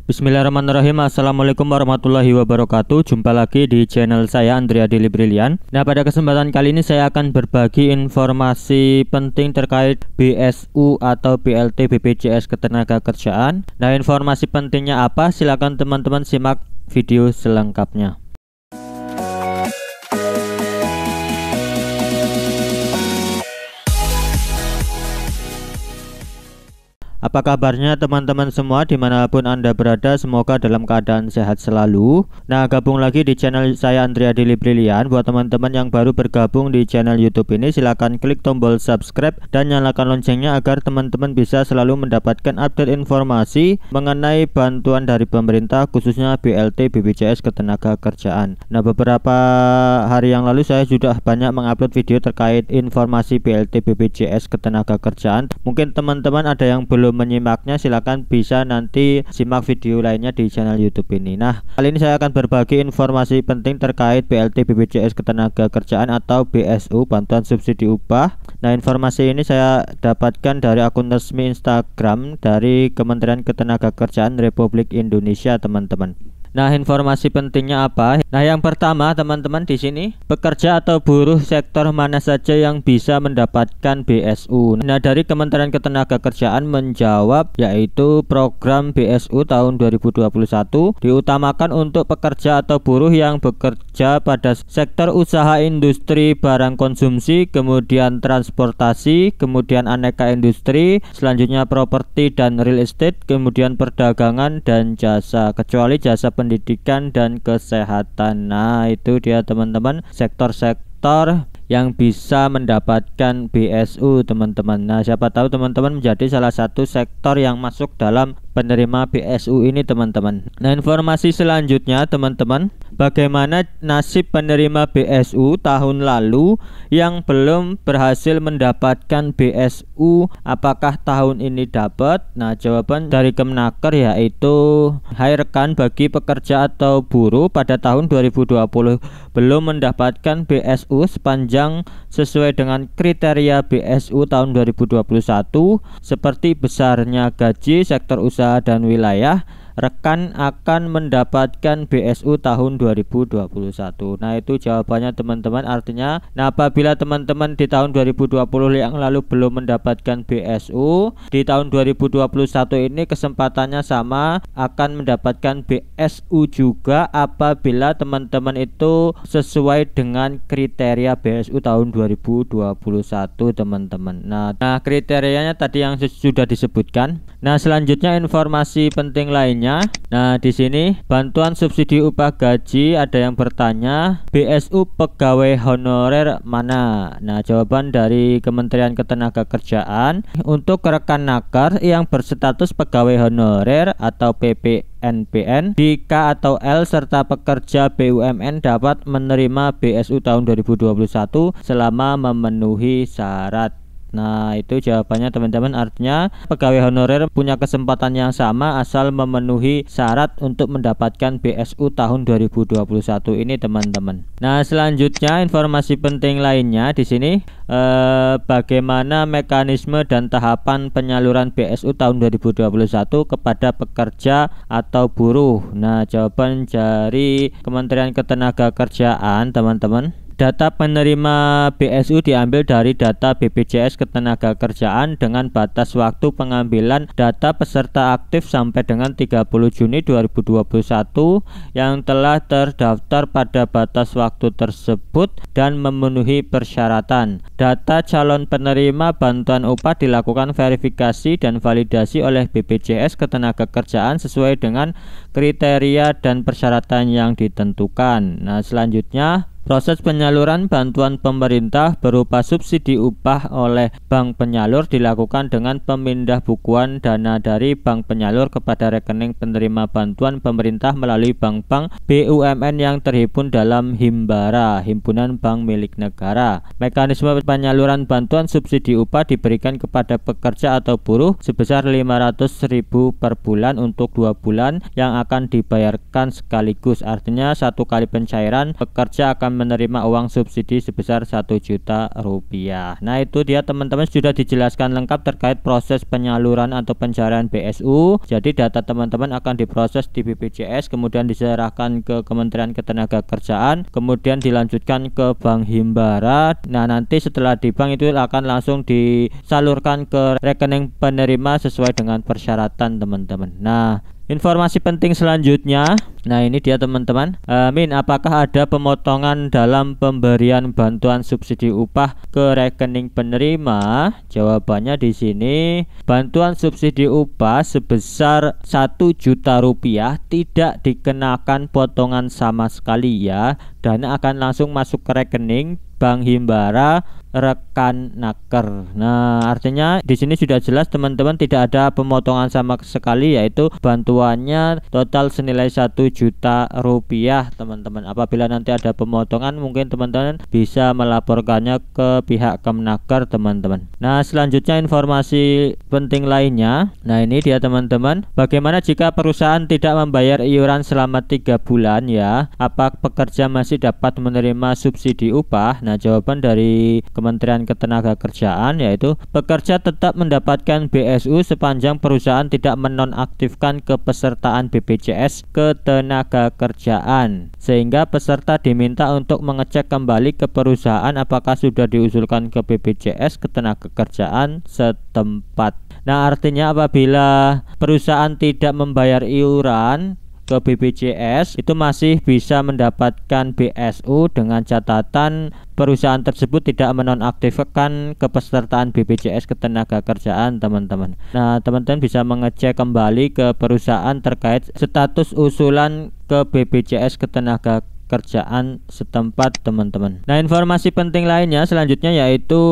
Bismillahirrahmanirrahim. Assalamualaikum warahmatullahi wabarakatuh. Jumpa lagi di channel saya Andrea Dili Brilian. Nah, pada kesempatan kali ini saya akan berbagi informasi penting terkait BSU atau BLT BPJS Ketenagakerjaan. Nah, informasi pentingnya apa? Silakan teman-teman simak video selengkapnya. Apa kabarnya teman-teman semua dimanapun Anda berada, semoga dalam keadaan sehat selalu. Nah, gabung lagi di channel saya Andrea Dili Brilian. Buat teman-teman yang baru bergabung di channel YouTube ini, silahkan klik tombol subscribe dan nyalakan loncengnya agar teman-teman bisa selalu mendapatkan update informasi mengenai bantuan dari pemerintah, khususnya BLT BPJS Ketenagakerjaan. Nah, beberapa hari yang lalu saya sudah banyak mengupload video terkait informasi BLT BPJS Ketenagakerjaan. Mungkin teman-teman ada yang belum menyimaknya, silakan bisa nanti simak video lainnya di channel YouTube ini. Nah, kali ini saya akan berbagi informasi penting terkait BLT BPJS Ketenagakerjaan atau BSU, bantuan subsidi upah. Nah, informasi ini saya dapatkan dari akun resmi Instagram dari Kementerian Ketenagakerjaan Republik Indonesia, teman-teman. Nah, informasi pentingnya apa? Nah, yang pertama teman-teman di sini, pekerja atau buruh sektor mana saja yang bisa mendapatkan BSU. Nah, dari Kementerian Ketenagakerjaan menjawab yaitu program BSU tahun 2021 diutamakan untuk pekerja atau buruh yang bekerja pada sektor usaha industri barang konsumsi, kemudian transportasi, kemudian aneka industri, selanjutnya properti dan real estate, kemudian perdagangan dan jasa, kecuali jasa pendidikan dan kesehatan. Nah, itu dia teman-teman, sektor-sektor yang bisa mendapatkan BSU, teman-teman. Nah, siapa tahu teman-teman menjadi salah satu sektor yang masuk dalam penerima BSU ini, teman-teman. Nah, informasi selanjutnya teman-teman, bagaimana nasib penerima BSU tahun lalu yang belum berhasil mendapatkan BSU, apakah tahun ini dapat? Nah, jawaban dari Kemenaker yaitu, hai rekan, bagi pekerja atau buruh pada tahun 2020 belum mendapatkan BSU sepanjang sesuai dengan kriteria BSU tahun 2021 seperti besarnya gaji, sektor usaha dan wilayah, rekan akan mendapatkan BSU tahun 2021. Nah, itu jawabannya teman-teman. Artinya, nah, apabila teman-teman di tahun 2020 yang lalu belum mendapatkan BSU, di tahun 2021 ini kesempatannya sama, akan mendapatkan BSU juga apabila teman-teman itu sesuai dengan kriteria BSU tahun 2021, teman-teman. Nah, kriterianya tadi yang sudah disebutkan. Nah, selanjutnya informasi penting lainnya. Nah, di sini bantuan subsidi upah gaji, ada yang bertanya BSU pegawai honorer mana? Nah, jawaban dari Kementerian Ketenagakerjaan, untuk rekan nakar yang berstatus pegawai honorer atau PPNPN di K atau L serta pekerja BUMN dapat menerima BSU tahun 2021 selama memenuhi syarat. Nah, itu jawabannya teman-teman. Artinya pegawai honorer punya kesempatan yang sama asal memenuhi syarat untuk mendapatkan BSU tahun 2021 ini, teman-teman. Nah, selanjutnya informasi penting lainnya di sini, bagaimana mekanisme dan tahapan penyaluran BSU tahun 2021 kepada pekerja atau buruh. Nah, jawaban dari Kementerian Ketenagakerjaan, teman-teman. Data penerima BSU diambil dari data BPJS Ketenagakerjaan dengan batas waktu pengambilan data peserta aktif sampai dengan 30 Juni 2021 yang telah terdaftar pada batas waktu tersebut dan memenuhi persyaratan. Data calon penerima bantuan upah dilakukan verifikasi dan validasi oleh BPJS Ketenagakerjaan sesuai dengan kriteria dan persyaratan yang ditentukan. Nah, selanjutnya proses penyaluran bantuan pemerintah berupa subsidi upah oleh bank penyalur dilakukan dengan pemindah bukuan dana dari bank penyalur kepada rekening penerima bantuan pemerintah melalui bank-bank BUMN yang terhimpun dalam Himbara, Himpunan Bank Milik Negara. Mekanisme penyaluran bantuan subsidi upah diberikan kepada pekerja atau buruh sebesar 500.000 per bulan untuk 2 bulan yang akan dibayarkan sekaligus. Artinya, satu kali pencairan pekerja akan menerima uang subsidi sebesar 1 juta rupiah. Nah itu dia teman-teman, sudah dijelaskan lengkap terkait proses penyaluran atau pencairan BSU. Jadi data teman-teman akan diproses di BPJS, kemudian diserahkan ke Kementerian Ketenagakerjaan, kemudian dilanjutkan ke Bank Himbara. Nah nanti setelah di bank itu akan langsung disalurkan ke rekening penerima sesuai dengan persyaratan teman-teman. Nah informasi penting selanjutnya, nah ini dia teman-teman. Min, apakah ada pemotongan dalam pemberian bantuan subsidi upah ke rekening penerima? Jawabannya di sini, bantuan subsidi upah sebesar 1 juta rupiah tidak dikenakan potongan sama sekali ya. Dana akan langsung masuk ke rekening Bank Himbara Rekanaker. Nah, artinya di sini sudah jelas teman-teman, tidak ada pemotongan sama sekali, yaitu bantuannya total senilai 1 juta rupiah teman-teman. Apabila nanti ada pemotongan, mungkin teman-teman bisa melaporkannya ke pihak Kemenaker teman-teman. Nah, selanjutnya informasi penting lainnya. Nah, ini dia teman-teman. Bagaimana jika perusahaan tidak membayar iuran selama 3 bulan ya? Apa pekerja masih dapat menerima subsidi upah? Nah, jawaban dari Kementerian Ketenagakerjaan yaitu pekerja tetap mendapatkan BSU sepanjang perusahaan tidak menonaktifkan kepesertaan BPJS Ketenagakerjaan, sehingga peserta diminta untuk mengecek kembali ke perusahaan apakah sudah diusulkan ke BPJS Ketenagakerjaan setempat. Nah, artinya apabila perusahaan tidak membayar iuran ke BPJS itu masih bisa mendapatkan BSU dengan catatan perusahaan tersebut tidak menonaktifkan kepesertaan BPJS Ketenagakerjaan teman-teman. Nah teman-teman bisa mengecek kembali ke perusahaan terkait status usulan ke BPJS Ketenagakerjaan setempat teman-teman. Nah informasi penting lainnya selanjutnya yaitu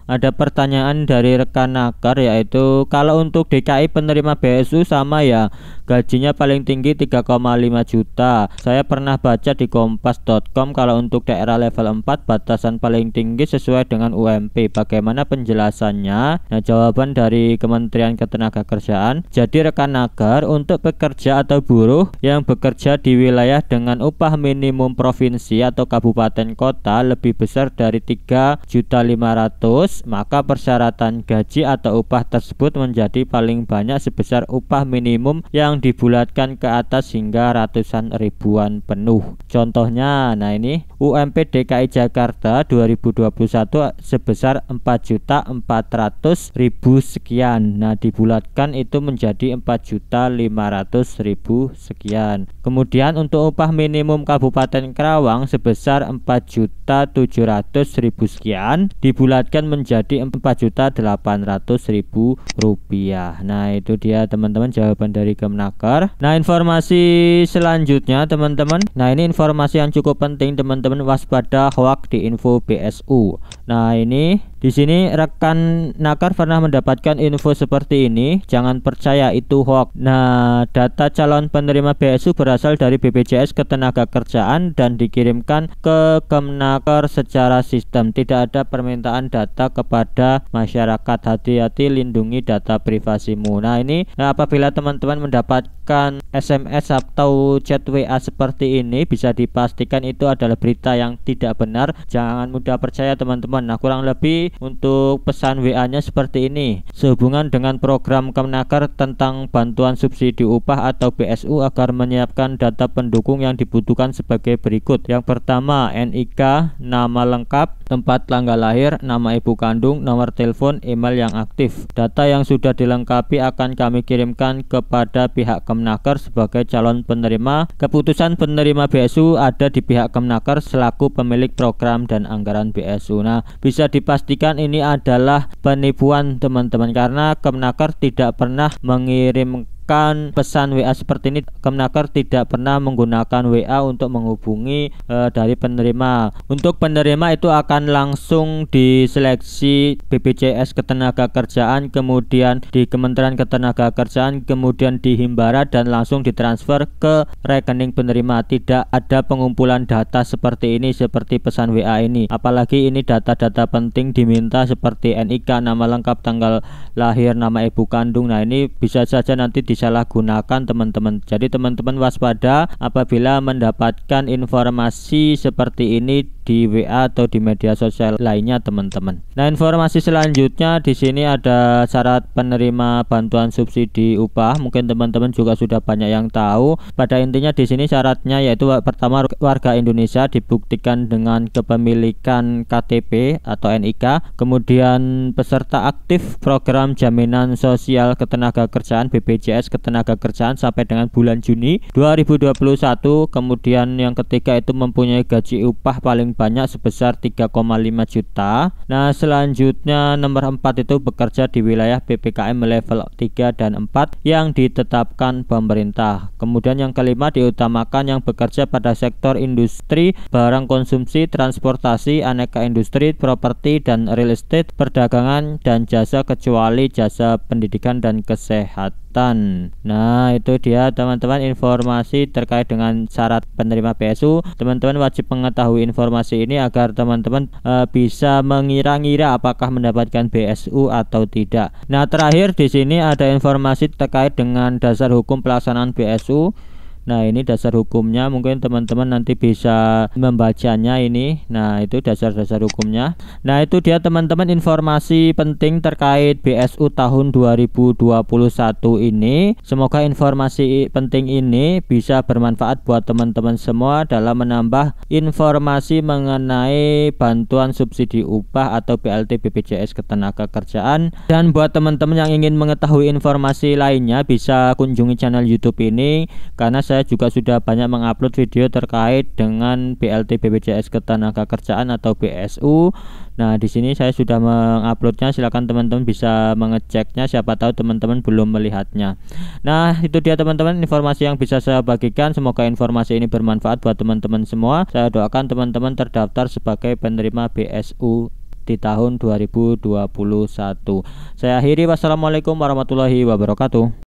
ada pertanyaan dari Rekanaker, yaitu kalau untuk DKI penerima BSU sama ya, gajinya paling tinggi 3,5 juta. Saya pernah baca di kompas.com kalau untuk daerah level 4 batasan paling tinggi sesuai dengan UMP. Bagaimana penjelasannya? Nah jawaban dari Kementerian Ketenagakerjaan, jadi Rekanaker untuk pekerja atau buruh yang bekerja di wilayah dengan upah minimum provinsi atau kabupaten kota lebih besar dari 3.500.000, maka persyaratan gaji atau upah tersebut menjadi paling banyak sebesar upah minimum yang dibulatkan ke atas hingga ratusan ribuan penuh. Contohnya, nah ini UMP DKI Jakarta 2021 sebesar 4.400.000 sekian. Nah dibulatkan itu menjadi 4.500.000 sekian. Kemudian untuk upah minimum Kabupaten Karawang sebesar 4.700.000 sekian, dibulatkan menjadi 4.800.000 rupiah. Nah itu dia teman-teman jawaban dari Kemenaker. Nah informasi selanjutnya teman-teman, nah ini informasi yang cukup penting teman-teman, waspada hoak di info BSU. Nah ini di sini rekan Nakar pernah mendapatkan info seperti ini, jangan percaya itu hoax. Nah, data calon penerima BSU berasal dari BPJS Ketenagakerjaan dan dikirimkan ke Kemenaker secara sistem. Tidak ada permintaan data kepada masyarakat. Hati-hati lindungi data privasimu. Nah, ini apabila teman-teman mendapatkan SMS atau chat WA seperti ini, bisa dipastikan itu adalah berita yang tidak benar. Jangan mudah percaya teman-teman. Nah, kurang lebih untuk pesan WA-nya seperti ini. Sehubungan dengan program Kemenaker tentang bantuan subsidi upah atau BSU agar menyiapkan data pendukung yang dibutuhkan sebagai berikut. Yang pertama, NIK, nama lengkap, tempat tanggal lahir, nama ibu kandung, nomor telepon, email yang aktif. Data yang sudah dilengkapi akan kami kirimkan kepada pihak Kemenaker sebagai calon penerima. Keputusan penerima BSU ada di pihak Kemenaker selaku pemilik program dan anggaran BSU. Nah, bisa dipastikan ini adalah penipuan teman-teman, karena Kemenaker tidak pernah mengirimkan pesan WA seperti ini. Kemenaker tidak pernah menggunakan WA untuk menghubungi dari penerima. Untuk penerima itu akan langsung diseleksi BPJS Ketenagakerjaan, kemudian di Kementerian Ketenagakerjaan, kemudian di Himbara dan langsung ditransfer ke rekening penerima. Tidak ada pengumpulan data seperti ini, seperti pesan WA ini. Apalagi ini data-data penting diminta seperti NIK, nama lengkap, tanggal lahir, nama ibu kandung. Nah ini bisa saja nanti disalahgunakan teman-teman. Jadi teman-teman waspada apabila mendapatkan informasi seperti ini di WA atau di media sosial lainnya teman-teman. Nah, informasi selanjutnya di sini ada syarat penerima bantuan subsidi upah. Mungkin teman-teman juga sudah banyak yang tahu. Pada intinya di sini syaratnya yaitu pertama, warga Indonesia dibuktikan dengan kepemilikan KTP atau NIK, kemudian peserta aktif program jaminan sosial ketenagakerjaan BPJS ketenagakerjaan sampai dengan bulan Juni 2021. Kemudian yang ketiga itu mempunyai gaji upah paling banyak sebesar 3,5 juta. Nah, selanjutnya nomor 4 itu bekerja di wilayah PPKM level 3 dan 4 yang ditetapkan pemerintah. Kemudian yang kelima diutamakan yang bekerja pada sektor industri, barang konsumsi, transportasi, aneka industri, properti dan real estate, perdagangan dan jasa kecuali jasa pendidikan dan kesehatan. Nah, itu dia teman-teman informasi terkait dengan syarat penerima BSU. Teman-teman wajib mengetahui informasi ini agar teman-teman bisa mengira-ngira apakah mendapatkan BSU atau tidak. Nah, terakhir di sini ada informasi terkait dengan dasar hukum pelaksanaan BSU. Nah, ini dasar hukumnya, mungkin teman-teman nanti bisa membacanya ini. Nah, itu dasar-dasar hukumnya. Nah, itu dia teman-teman informasi penting terkait BSU tahun 2021 ini. Semoga informasi penting ini bisa bermanfaat buat teman-teman semua dalam menambah informasi mengenai bantuan subsidi upah atau BLT BPJS ketenagakerjaan. Dan buat teman-teman yang ingin mengetahui informasi lainnya bisa kunjungi channel YouTube ini, karena saya juga sudah banyak mengupload video terkait dengan BLT BPJS ketenagakerjaan atau BSU. Nah, di sini saya sudah menguploadnya, silakan teman-teman bisa mengeceknya, siapa tahu teman-teman belum melihatnya. Nah, itu dia teman-teman informasi yang bisa saya bagikan. Semoga informasi ini bermanfaat buat teman-teman semua. Saya doakan teman-teman terdaftar sebagai penerima BSU di tahun 2021. Saya akhiri, wassalamualaikum warahmatullahi wabarakatuh.